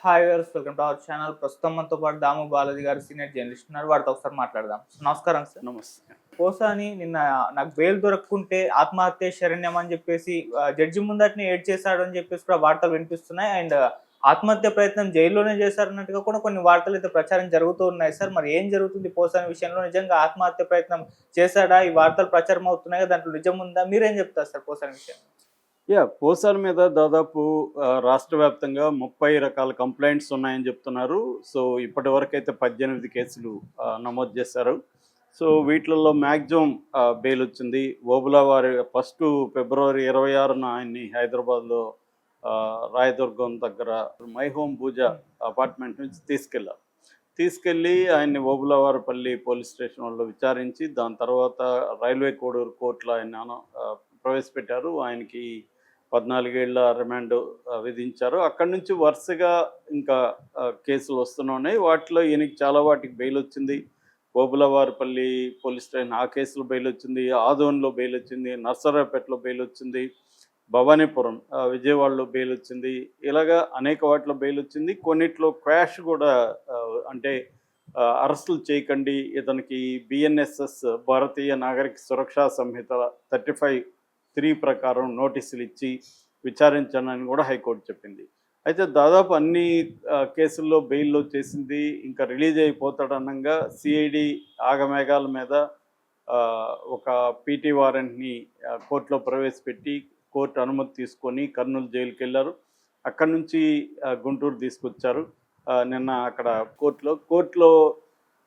Hi viewers, welcome to our channel. ప్రస్తుతం మనతో పాటు దాము బాలాజీ గారు సీనియర్ జర్నలిస్ట్ ఉన్నారు. వారితో ఒకసారి మాట్లాడదాం. నమస్కారం సార్. నమస్తే. పోసాని నిన్న నాకు బెయిల్ దొరకకుంటే ఆత్మహత్య శరణ్యం అని చెప్పేసి జడ్జి ముందటిని ఏడ్ చేశాడు అని చెప్పేసి కూడా వార్తలు వినిపిస్తున్నాయి. అండ్ ఆత్మహత్య ప్రయత్నం జైల్లోనే చేశారన్నట్టుగా కూడా కొన్ని వార్తలు అయితే ప్రచారం జరుగుతూ ఉన్నాయి సార్. మరి ఏం జరుగుతుంది పోసాని విషయంలో? నిజంగా ఆత్మహత్య ప్రయత్నం చేశాడా? ఈ వార్తలు ప్రచారం అవుతున్నాయి, దాంట్లో నిజం ఉందా? మీరేం చెప్తారు సార్ పోసాని విషయంలో? పోసార్ మీద దాదాపు రాష్ట్ర వ్యాప్తంగా 30 రకాల కంప్లైంట్స్ ఉన్నాయని చెప్తున్నారు. సో ఇప్పటి వరకు అయితే 18 కేసులు నమోదు చేశారు. సో వీటిల్లో మ్యాక్సిమం బెయిల్ వచ్చింది. ఓబులా వారి ఫస్ట్ ఫిబ్రవరి 26న ఆయన్ని హైదరాబాద్లో రాయదుర్గం దగ్గర మై హోమ్ పూజ అపార్ట్మెంట్ నుంచి తీసుకెళ్ళి ఆయన్ని ఓబులవారిపల్లి పోలీస్ స్టేషన్ వాళ్ళు విచారించి దాని తర్వాత రైల్వే కోడూరు కోర్టులో ఆయన ప్రవేశపెట్టారు. ఆయనకి 14 ఏళ్ల రిమాండ్ విధించారు. అక్కడి నుంచి వరుసగా ఇంకా కేసులు వస్తున్నాయి. వాటిలో ఈయనకి చాలా వాటికి బెయిల్ వచ్చింది. ఓబులవారిపల్లి పోలీస్ స్టేషన్ ఆ కేసులో బెయిల్ వచ్చింది, ఆదోన్లో బెయిల్ వచ్చింది, నర్సరావుపేటలో బెయిల్ వచ్చింది, భవానీపురం విజయవాడలో బెయిల్ వచ్చింది. ఇలాగా అనేక వాటిలో బెయిల్ వచ్చింది. కొన్నిట్లో క్వాష్ కూడా అంటే అరెస్టులు చేయకండి, ఇతనికి బిఎన్ఎస్ఎస్ భారతీయ నాగరిక సురక్షా సంహిత 35(3) ప్రకారం నోటీసులు ఇచ్చి విచారించానని కూడా హైకోర్టు చెప్పింది. అయితే దాదాపు అన్ని కేసుల్లో బెయిల్లో చేసింది. ఇంకా రిలీజ్ అయిపోతాడనంగా సిఐడి ఆగమేఘాల మీద ఒక పీటీ వారెంట్ని కోర్టులో ప్రవేశపెట్టి కోర్టు అనుమతి తీసుకొని కర్నూలు జైలుకి వెళ్ళారు. అక్కడి నుంచి గుంటూరు తీసుకొచ్చారు. నిన్న అక్కడ కోర్టులో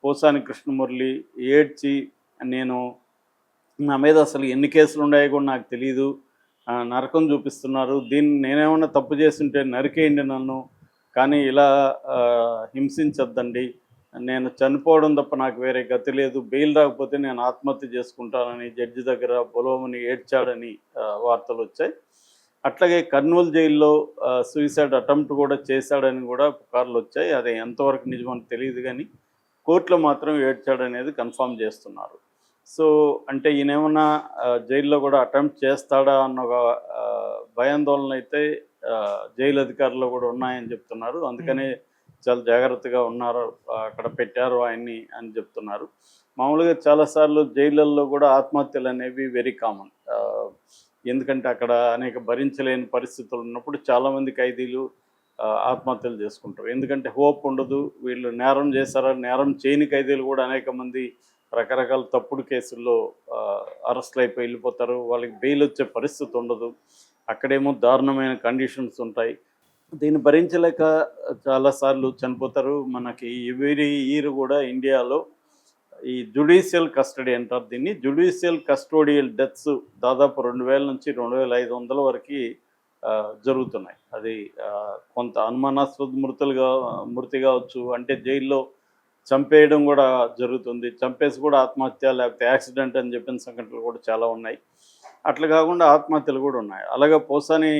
పోసాని కృష్ణమురళి ఏడ్చి, నా మీద అసలు ఎన్ని కేసులు ఉన్నాయో కూడా నాకు తెలియదు, నరకం చూపిస్తున్నారు, దీన్ని నేనేమన్నా తప్పు చేస్తుంటే నరికేయండి నన్ను, కానీ ఇలా హింసించొద్దండి, నేను చనిపోవడం తప్ప నాకు వేరే గతి లేదు, బెయిల్ రాకపోతే నేను ఆత్మహత్య చేసుకుంటానని జడ్జి దగ్గర బొలవమని ఏడ్చాడని వార్తలు వచ్చాయి. అట్లాగే కర్నూలు జైల్లో సూసైడ్ అటెంప్ట్ కూడా చేశాడని కూడా పుకార్లు వచ్చాయి. అది ఎంతవరకు నిజమని తెలియదు, కానీ కోర్టులో మాత్రం ఏడ్చాడనేది కన్ఫర్మ్ చేస్తున్నారు. సో అంటే ఈయనేమన్నా జైల్లో కూడా అటెంప్ట్ చేస్తాడా అన్న ఒక భయాందోళన అయితే జైలు అధికారులు కూడా ఉన్నాయని చెప్తున్నారు. అందుకనే చాలా జాగ్రత్తగా ఉన్నారు, అక్కడ పెట్టారు ఆయన్ని అని చెప్తున్నారు. మామూలుగా చాలాసార్లు జైళ్ళల్లో కూడా ఆత్మహత్యలు అనేవి వెరీ కామన్. ఎందుకంటే అక్కడ అనేక భరించలేని పరిస్థితులు ఉన్నప్పుడు చాలామంది ఖైదీలు ఆత్మహత్యలు చేసుకుంటారు. ఎందుకంటే హోప్ ఉండదు, వీళ్ళు నేరం చేశారా, నేరం చేయని ఖైదీలు కూడా అనేక మంది రకరకాల తప్పుడు కేసుల్లో అరెస్ట్లు అయిపోయి వెళ్ళిపోతారు. వాళ్ళకి బెయిల్ వచ్చే పరిస్థితి ఉండదు. అక్కడేమో దారుణమైన కండిషన్స్ ఉంటాయి. దీన్ని భరించలేక చాలాసార్లు చనిపోతారు. మనకి ఎవ్రీ ఇయర్ కూడా ఇండియాలో ఈ జుడిషియల్ కస్టడీ అంటారు దీన్ని, జుడిషియల్ కస్టోడియల్ డెత్స్ దాదాపు 2000 నుంచి 2500 వరకు జరుగుతున్నాయి. అది కొంత అనుమానాస్పద మృతి కావచ్చు, అంటే జైల్లో చంపేయడం కూడా జరుగుతుంది, చంపేసి కూడా ఆత్మహత్య లేకపోతే యాక్సిడెంట్ అని చెప్పిన సంఘటనలు కూడా చాలా ఉన్నాయి. అట్లా కాకుండా ఆత్మహత్యలు కూడా ఉన్నాయి. అలాగే పోసాని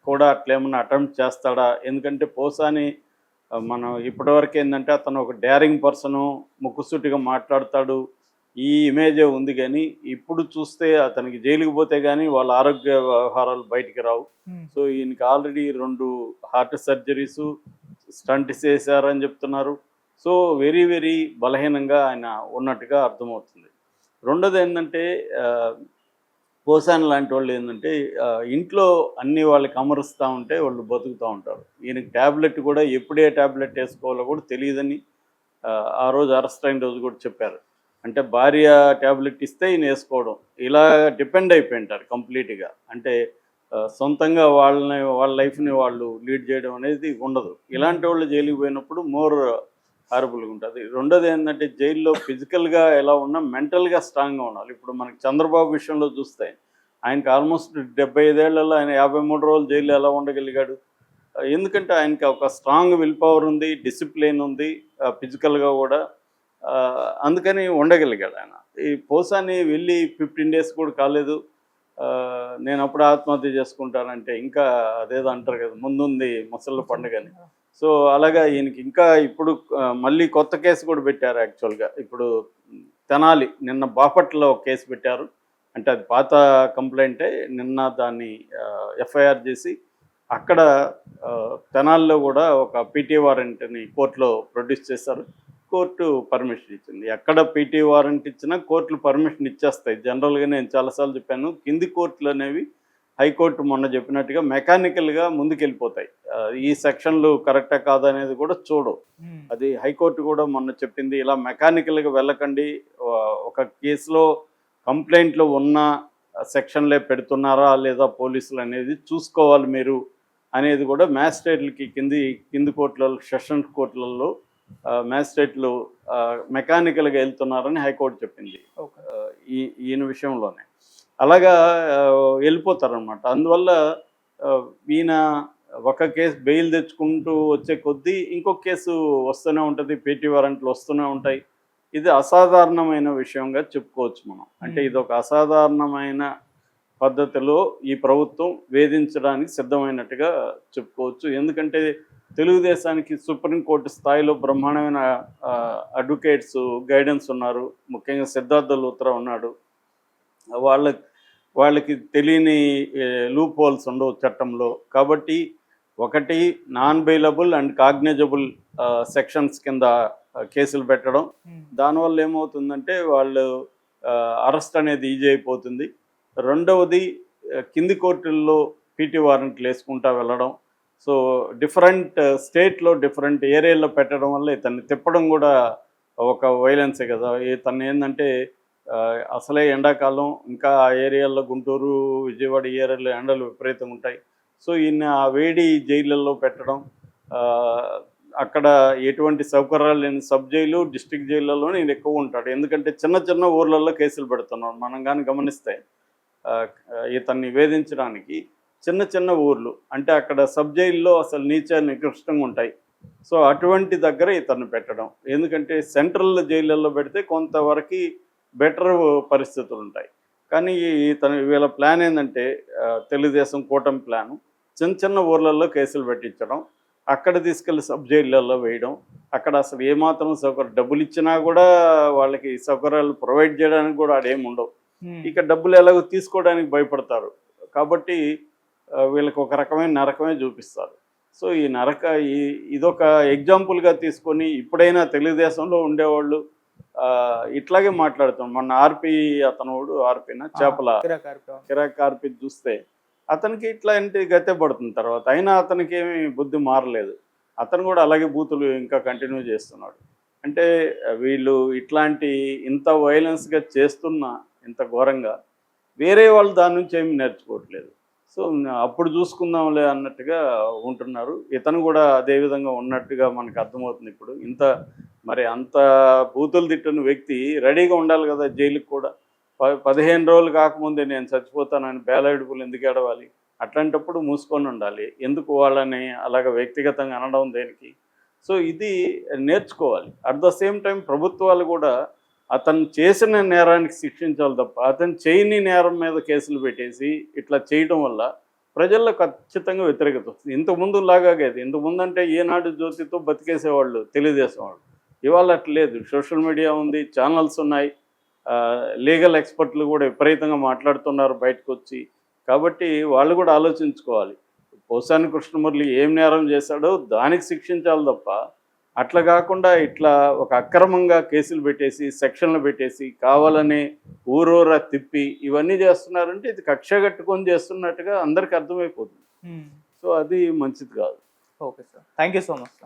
కూడా అట్లేమన్నా అటెంప్ట్ చేస్తాడా? ఎందుకంటే పోసాని మనం ఇప్పటివరకు ఏంటంటే అతను ఒక డేరింగ్ పర్సను, ముక్కుసూటిగా మాట్లాడతాడు, ఈ ఇమేజే ఉంది. కానీ ఇప్పుడు చూస్తే అతనికి జైలుకి పోతే కానీ వాళ్ళ ఆరోగ్య వ్యవహారాలు బయటికి రావు. సో ఈయనకి ఆల్రెడీ 2 హార్ట్ సర్జరీసు, స్టంట్ చేశారని చెప్తున్నారు. సో వెరీ వెరీ బలహీనంగా ఆయన ఉన్నట్టుగా అర్థమవుతుంది. రెండోది ఏంటంటే పోసాని లాంటి వాళ్ళు ఏంటంటే ఇంట్లో అన్ని వాళ్ళకి అమరుస్తూ ఉంటే వాళ్ళు బతుకుతూ ఉంటారు. ఈయనకి ట్యాబ్లెట్ కూడా ఎప్పుడే ట్యాబ్లెట్ వేసుకోవాలో కూడా తెలియదని ఆ రోజు అరెస్ట్ అయిన రోజు కూడా చెప్పారు. అంటే భార్య ట్యాబ్లెట్ ఇస్తే ఈయన వేసుకోవడం, ఇలా డిపెండ్ అయిపోయి ఉంటారు కంప్లీట్గా. అంటే సొంతంగా వాళ్ళ లైఫ్ని వాళ్ళు లీడ్ చేయడం అనేది ఉండదు. ఇలాంటి వాళ్ళు జైలుకి పోయినప్పుడు మోర్ హారబుల్గా ఉంటుంది. రెండోది ఏంటంటే జైల్లో ఫిజికల్గా ఎలా ఉన్నా మెంటల్గా స్ట్రాంగ్గా ఉండాలి. ఇప్పుడు మనకి చంద్రబాబు విషయంలో చూస్తే ఆయనకి ఆల్మోస్ట్ 75 ఏళ్లలో ఆయన 53 రోజులు జైల్లో ఎలా ఉండగలిగాడు? ఎందుకంటే ఆయనకి ఒక స్ట్రాంగ్ విల్ పవర్ ఉంది, డిసిప్లిన్ ఉంది, ఫిజికల్గా కూడా, అందుకని ఉండగలిగాడు ఆయన. ఈ పోసాని వెళ్ళి 15 డేస్ కూడా కాలేదు, నేను అప్పుడు ఆత్మహత్య చేసుకుంటానంటే ఇంకా అదేదో అంటారు కదా, ముందుంది ముసళ్ళ పండుగని. సో అలాగా ఈయనకి ఇంకా ఇప్పుడు మళ్ళీ కొత్త కేసు కూడా పెట్టారు. యాక్చువల్గా ఇప్పుడు తెనాలి నిన్న బాపట్లలో ఒక కేసు పెట్టారు. అంటే అది పాత కంప్లైంటే, నిన్న దాన్ని ఎఫ్ఐఆర్ చేసి అక్కడ తెనాల్లో కూడా ఒక పీటీ వారెంట్ని కోర్టులో ప్రొడ్యూస్ చేశారు. కోర్టు పర్మిషన్ ఇచ్చింది. ఎక్కడ పీటీ వారెంట్ ఇచ్చినా కోర్టులు పర్మిషన్ ఇచ్చేస్తాయి. జనరల్గా నేను చాలాసార్లు చెప్పాను, కింది కోర్టులు అనేవి హైకోర్టు మొన్న చెప్పినట్టుగా మెకానికల్గా ముందుకెళ్ళిపోతాయి. ఈ సెక్షన్లు కరెక్టా కాదా అనేది కూడా చూడవు. అది హైకోర్టు కూడా మొన్న చెప్పింది, ఇలా మెకానికల్గా వెళ్ళకండి, ఒక కేసులో కంప్లైంట్లు ఉన్న సెక్షన్లే పెడుతున్నారా లేదా పోలీసులు అనేది చూసుకోవాలి మీరు అనేది కూడా మ్యాజిస్ట్రేట్లకి కింది కోర్టులలో, సెషన్స్ కోర్టులలో మ్యాజిస్ట్రేట్లు మెకానికల్గా వెళ్తున్నారని హైకోర్టు చెప్పింది ఈయన విషయంలోనే. అలాగా వెళ్ళిపోతారనమాట. అందువల్ల ఈయన ఒక కేసు బెయిల్ తెచ్చుకుంటూ వచ్చే కొద్దీ ఇంకొక కేసు వస్తూనే ఉంటుంది, పీటీ వారెంట్లు వస్తూనే ఉంటాయి. ఇది అసాధారణమైన విషయంగా చెప్పుకోవచ్చు మనం. అంటే ఇది ఒక అసాధారణమైన పద్ధతిలో ఈ ప్రభుత్వం వేధించడానికి సిద్ధమైనట్టుగా చెప్పుకోవచ్చు. ఎందుకంటే తెలుగుదేశానికి సుప్రీంకోర్టు స్థాయిలో బ్రహ్మాండమైన అడ్వకేట్స్ గైడెన్స్ ఉన్నారు. ముఖ్యంగా సిద్ధార్థ లూత్రా ఉన్నాడు. వాళ్ళకి తెలియని లూప్ హోల్స్ ఉండవు చట్టంలో. కాబట్టి ఒకటి non bailable and cognisable sections కింద కేసులు పెట్టడం, దానివల్ల ఏమవుతుందంటే వాళ్ళు అరెస్ట్ అనేది ఈజీ అయిపోతుంది. రెండవది కింది కోర్టుల్లో పీటీ వారెంట్లు వేసుకుంటా వెళ్ళడం. సో డిఫరెంట్ స్టేట్లో డిఫరెంట్ ఏరియాలో పెట్టడం వల్ల ఇతన్ని తిప్పడం కూడా ఒక వైలెన్సే కదా. ఇతను ఏంటంటే అసలే ఎండాకాలం, ఇంకా ఆ ఏరియాల్లో గుంటూరు, విజయవాడ ఏరియాలో ఎండలు విపరీతంగా ఉంటాయి. సో ఈయన ఆ వేడి జైళ్ళల్లో పెట్టడం, అక్కడ ఎటువంటి సౌకర్యాలు లేని సబ్ జైలు, డిస్ట్రిక్ట్ జైళ్ళలో నేను ఎక్కువ ఉంటాడు. ఎందుకంటే చిన్న చిన్న ఊర్లలో కేసులు పెడుతున్నాడు. మనం కానీ గమనిస్తే ఇతన్ని వేధించడానికి చిన్న చిన్న ఊర్లు, అంటే అక్కడ సబ్ జైల్లో అసలు నీచ నికృష్టంగా ఉంటాయి. సో అటువంటి దగ్గర ఇతన్ని పెట్టడం. ఎందుకంటే సెంట్రల్ జైళ్ళల్లో పెడితే కొంతవరకు బెటర్ పరిస్థితులు ఉంటాయి. కానీ వీళ్ళ ప్లాన్ ఏంటంటే తెలుగుదేశం కూటమి ప్లాను చిన్న చిన్న ఊర్లలో కేసులు పెట్టించడం, అక్కడ తీసుకెళ్ళి సబ్ జైళ్ళల్లో వేయడం. అక్కడ అసలు ఏమాత్రం డబ్బులు ఇచ్చినా కూడా వాళ్ళకి సౌకర్యాలు ప్రొవైడ్ చేయడానికి కూడా ఆడేమి ఉండవు. ఇక డబ్బులు ఎలాగో తీసుకోవడానికి భయపడతారు. కాబట్టి వీళ్ళకి ఒక రకమైన నరకమే చూపిస్తారు. సో ఈ ఇదొక ఎగ్జాంపుల్గా తీసుకొని ఇప్పుడైనా తెలుగుదేశంలో ఉండేవాళ్ళు ఇట్లాగే మాట్లాడుతాం. మొన్న ఆర్పీనా చేపల కిరాక్ ఆర్పి చూస్తే అతనికి ఇట్లాంటి గతే పడుతుంది తర్వాత. అయినా అతనికి ఏమి బుద్ధి మారలేదు. అతను కూడా అలాగే బూతులు ఇంకా కంటిన్యూ చేస్తున్నాడు. అంటే వీళ్ళు ఇట్లాంటి ఇంత వైలెన్స్గా చేస్తున్నా, ఇంత ఘోరంగా, వేరే వాళ్ళు దాని నుంచి ఏమి నేర్చుకోవట్లేదు. సో అప్పుడు చూసుకుందాంలే అన్నట్టుగా ఉంటున్నారు. ఇతను కూడా అదేవిధంగా ఉన్నట్టుగా మనకు అర్థమవుతుంది. ఇప్పుడు మరి అంత బూతులు తిట్టిన వ్యక్తి రెడీగా ఉండాలి కదా జైలుకి కూడా. 15 రోజులు కాకముందే నేను చచ్చిపోతానని బేలాడుపులు ఎందుకు ఏడవాలి? అట్లాంటప్పుడు మూసుకొని ఉండాలి. ఎందుకు వాళ్ళని అలాగ వ్యక్తిగతంగా అనడం దేనికి? సో ఇది నేర్చుకోవాలి. అట్ ద సేమ్ టైం ప్రభుత్వాలు కూడా అతను చేసిన నేరానికి శిక్షించాలి తప్ప, అతను చేయని నేరం మీద కేసులు పెట్టేసి ఇట్లా చేయడం వల్ల ప్రజల్లో ఖచ్చితంగా వ్యతిరేకత వస్తుంది. ఇంతకుముందు లాగాగేది. ఇంతకుముందు అంటే ఏనాడు జ్యోతితో బతికేసేవాళ్ళు తెలుగుదేశం వాళ్ళు. ఇవాళ అట్లా లేదు. సోషల్ మీడియా ఉంది, ఛానల్స్ ఉన్నాయి, లీగల్ ఎక్స్పర్ట్లు కూడా విపరీతంగా మాట్లాడుతున్నారు బయటకు వచ్చి. కాబట్టి వాళ్ళు కూడా ఆలోచించుకోవాలి. పోసాని కృష్ణమురళి ఏం నేరం చేశాడో దానికి శిక్షించాలి తప్ప, అట్లా కాకుండా ఇట్లా ఒక అక్రమంగా కేసులు పెట్టేసి, సెక్షన్లు పెట్టేసి, కావాలని ఊరూరా తిప్పి ఇవన్నీ చేస్తున్నారంటే ఇది కక్ష కట్టుకొని చేస్తున్నట్టుగా అందరికీ అర్థమైపోతుంది. సో అది మంచిది కాదు. Okay sir, thank you so much.